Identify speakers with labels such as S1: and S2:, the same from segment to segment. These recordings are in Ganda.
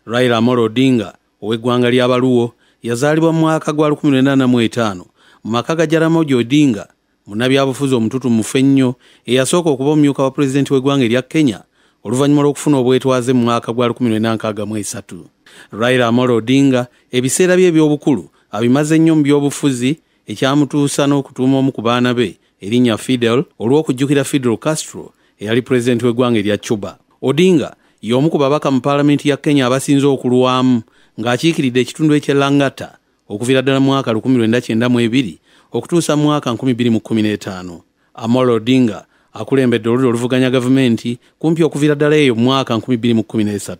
S1: Raila Amolo Odinga ow'eggwanga ly'Abaluwo yazaalibwa mu mwaka gwa 1985 mu maka ga Jaramogi Odinga, munnabyabufuzi omututumufu ennyo eyasooka okuba omumyuka wa pulezidenti w'eggwanga erya Kenya oluvannyuma lw'okufuna obwetwaze mu mwaka gwa 1963. Raila Amolo Odinga ebiseera bye eby'obukulu abimaze nnyo mu byobufuzi, ekyamutuusa n'okutuuma omu ku baana be erinnya Fidel olw'okujjukira Fidel Castro eyali pulezidenti w'eggwanga erya Cuba. Odinga y'omu ku babaka mu paalamenti ya Kenya abasinze okulwamu ng'akiikiridde ekitundu eky'Elangata okuviira ddala mu mwaka 1992 okutuusa mu mwaka 2015. Amolo Odinga akulembedde olulyo oluvuganya gavumenti kumpi okuviira ddala eyo mu mwaka 2013.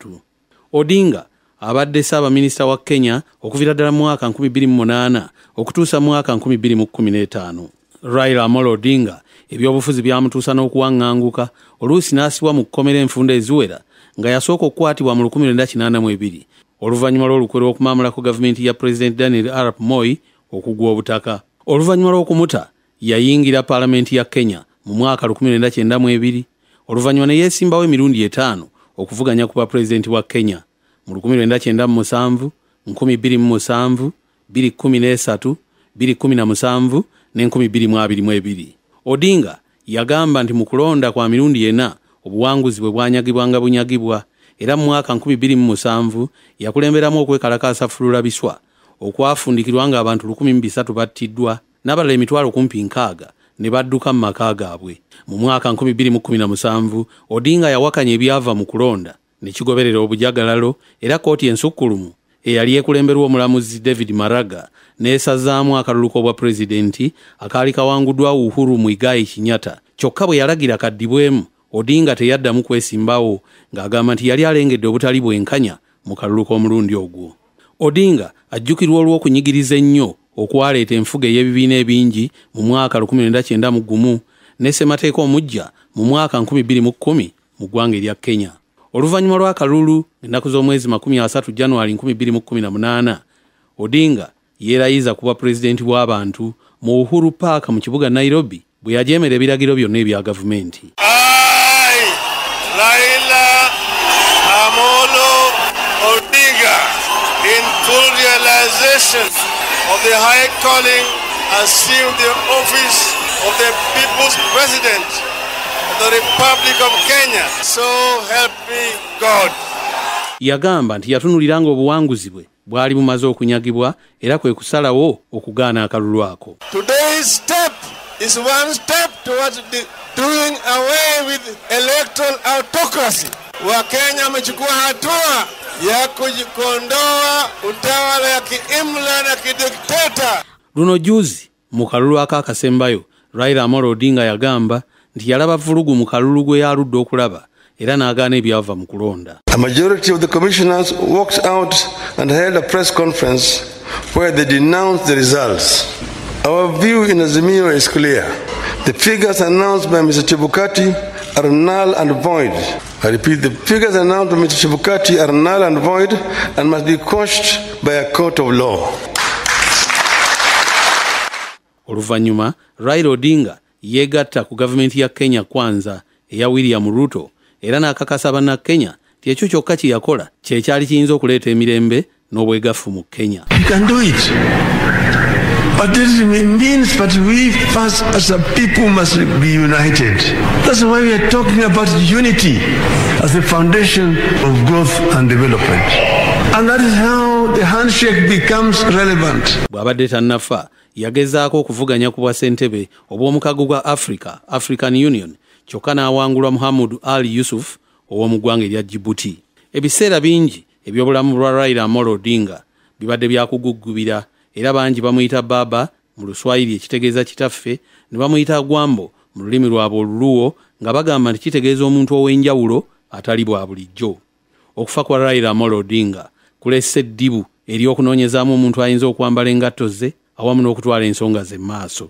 S1: Odinga abadde Ssaabaminisita wa Kenya okuviira ddala mu mwaka 2008 okutuusa mu mwaka 2015. Raila Amolo Odinga ebyobufuzi byamutuusa n'okuwaŋŋanguka oluusi n'asibwa mu kkomera enfunda eziwera nga yasooka okukwatibwa mu 1982 oluvannyuma lw'olukwe lw'okumaamulako gavumenti ya Pulezidenti Daniel Arap Moi okugwa obutaka. Oluvannyuma lw'okumuta yayingira paalamenti ya Kenya mu mwaka 1992 oluvannyuma ne yeesimbawo emirundi 5 okuvuganya ku bwapulezidenti wa Kenya mu 1997, 2007, 2013, 2017 ne 2022. Odinga yagamba nti mu kulonda kwa mirundi 4 obuwanguzi bwe bwanyagibwanga bunyagibwa, era mu mwaka 2007 yakulemberamu okwekalakaasa Fulula Biswa okwafundikirwa nga abantu 1300 battiddwa n'abalala emitwalo kumpi 60 ne badduka mu maka gaabwe. Mu mwaka 2017 Odinga yawakanya ebyava mu kulonda ne kigoberera obujagalalo, era kkooti ensukkulumu eyali ekulemberwa omulamuzi David Maraga n'esazaamu akalulu k'obwa pulezidenti akaali kawanguddwa Uhuru Muigai Kenyatta. Kyokka bwe yalagira kaddibwemu, Odinga teyaddamu kwesimbawo ng'agamba nti yali alengedde obutali bwenkanya mu kalulu k'omulundi ogwo. Odinga ajjukirwa olw'okunyigiriza ennyo okwaleeta enfuga ey'ebibiina ebingi mu mwaka 1991 ne ssemateeka omuggya mu mwaka 2010 mu ggwanga erya Kenya. Oluvannyuma lw'akalulu ennaku z'omwezi 30 January 2018, Odinga yeerayiza kuba pulezidenti bw'abantu mu Uhuru Park mu kibuga Nairobi bwe yajeemera ebiragiro byonna ebya gavumenti.
S2: Raila Amolo Odinga, in full realization of the high calling, assumed the office of the People's President of the Republic of Kenya. So help me God.
S1: Yagamba nti yatunuliranga obuwanguzi bwe bwali bumaze okunyagibwa era kwe kusalawo okugaana akalulu ako.
S2: Today's step is one step towards doing away with electoral autocracy. Wakenya wamechukua hatua ya kujikondoa utawala ya kiimla na kidikteta.
S1: Luno juzi mu kalulu akasembayo Raila Amolo Odinga yagamba nti yalaba vulugu mu kalulu gwe yaludde okulaba era n'agaana ebyava mu kulonda.
S3: A majority of the commissioners walked out and held a press conference where they denounced the results. Our view in Azimio is clear. The figures announced by Mr. Chebukati are null and void. I repeat, the figures announced by Mr. Chebukati are null and void and must be quashed by a court of law.
S1: Oluvannyuma Raila Odinga yeegatta ku gavumenti ya Kenya Kwanza eya William Ruto era n'akakasa bannakenya nti ekyo kyokka kye yakola kye kyali kiyinza okuleeta emirembe n'obwegafu mu Kenya.
S4: You can do it. But this means that we first as a people must be united. That's why we are talking about unity as the foundation of growth and development. And that is how the handshake becomes relevant.
S1: Bw'abadde tannafa yagezaako okuvuganya ku bwasentebe obw'omukago gwa African Union, kyokka n'awangulwa Muhammad Ali Yusuf ow'omu ggwanga erya Djibouti. Ebiseera bingi ebyobulamu bwa Raila Amolo Odinga bibadde byakuguggubira, era bangi bamuyita Baba mu Luswayiri ekitegeeza kitaffe, ne bamuyita Gwambo mu lulimi lwabwe Oluluwo nga bagamba nti kitegeeza omuntu ow'enjawulo atali bwa bulijjo. Okufa kwa Raila Amolo Odinga kulesse eddibu ery'okunoonyezaamu omuntu ayinza okwambala engatto ze awamu n'okutwala ensonga ze maaso.